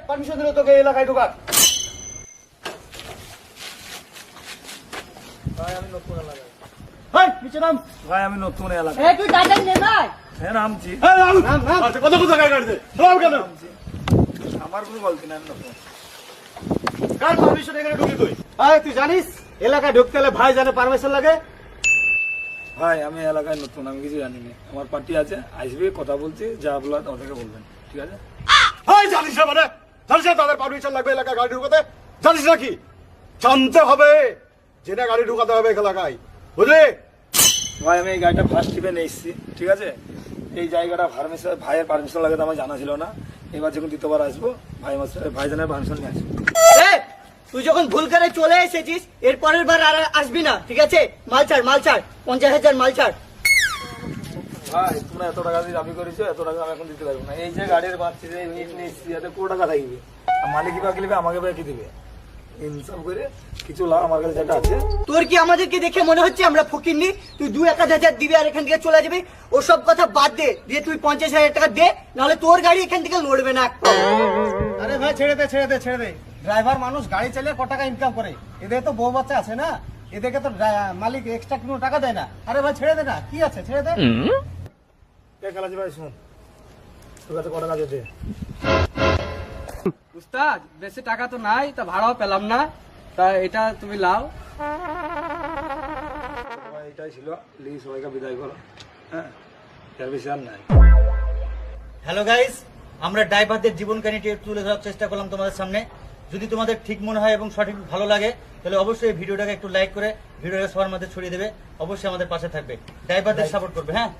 Permission দিল তোকে এলাকায় ঢোকার? ভাই আমি নতুন এলাকায়। ভাই নিচে নাম। ভাই আমি নতুন এলাকায়। তুই গাড়ি নে ভাই। হ্যাঁ নামছি। আচ্ছা কত কথা গাড়ি কাটছে নাম কেন? আমার কোনো গলতি নাই, আমি নতুন। কার পারমিশন এখানে ঢুকি তুই? তুই জানিস এলাকায় ঢুকতে হলে ভাই জানে পারমিশন লাগে? ভাই আমি এলাকায় নতুন, আমি কিছু জানি না। আমার পার্টি আছে, আসবে, কথা বলছি, যা বলার ওদেরকে বলবেন, ঠিক আছে? জানিস না মানে? জানিস না তাদের পারমিশন লাগবে এলাকায় গাড়ি ঢুকাতে? জানিস নাকি? জানতে হবে যেটা গাড়ি ঢুকাতে হবে এলাকায়, বুঝলি? ভাই আমি এই গাড়িটা ফার্স্ট ট্রিপে নিয়ে এসেছি, ঠিক আছে? এই জায়গাটা ভাইয়ের পারমিশন লাগে তো আমার জানা ছিল না। এবার যখন দ্বিতীয়বার আসবো ভাইজানের পারমিশন নিয়ে আসবো। তুই যখন ভুল করে চলে এসেছিস এর পরের বার আর আসবি না, ঠিক আছে? মাল ছাড় 50,000 মাল ছাড়। ভাই তোমরা এত টাকা দিয়ে দাবি করেছো, এত টাকা আমি এখন দিতে পারবো না। এই যে গাড়ির বাচ্চা যে ইট নিয়ে এসেছি, এতে কোটি টাকা থাকবে। মালিক কি বাকি দিবে, আমাকে বাকি দিবে। ইনসাফ করে কিছু লাভ আমার কাছে যেটা আছে। তোর কি আমাদেরকে দেখে মনে হচ্ছে আমরা ফকিরনি? তুই 2-1,000 দিবি আর এখান থেকে চলে যাবি। ওসব কথা বাদ দে, দিয়ে তুই 50,000 টাকা দে, নাহলে তোর গাড়ি এখান থেকে লড়বে না। আরে ভাই ছেড়ে দে। ড্রাইভার মানুষ গাড়ি চালিয়ে কত টাকা ইনকাম করে, এদের তো বউ বাচ্চা আছে না, এদেরকে তো মালিক এক্সট্রা কোনো টাকা দেয় না। আরে ভাই ছেড়ে দে না, কি আছে ছেড়ে দে। খেলাছি ভাই শোন, তোর কাছে কত টাকা দে। উস্তাদ বেশি টাকা তো নাই, তা ভাড়াও পেলাম না, তা এটা তুমি লাও। এটাই ছিল, লিগ সবাইকে বিদায় করো। হ্যাঁ, এর বেশি আর নাই। হ্যালো গাইস, আমরা ড্রাইভারদের জীবন কাহিনীটি তুলে ধরার চেষ্টা করলাম তোমাদের সামনে। যদি তোমাদের ঠিক মনে হয় এবং সঠিক ভালো লাগে তাহলে অবশ্যই এই ভিডিওটাকে একটু লাইক করে ভিডিওটা সবার মধ্যে ছড়িয়ে দেবে। অবশ্যই আমাদের পাশে থাকবে, ড্রাইভারদের সাপোর্ট করবে। হ্যাঁ।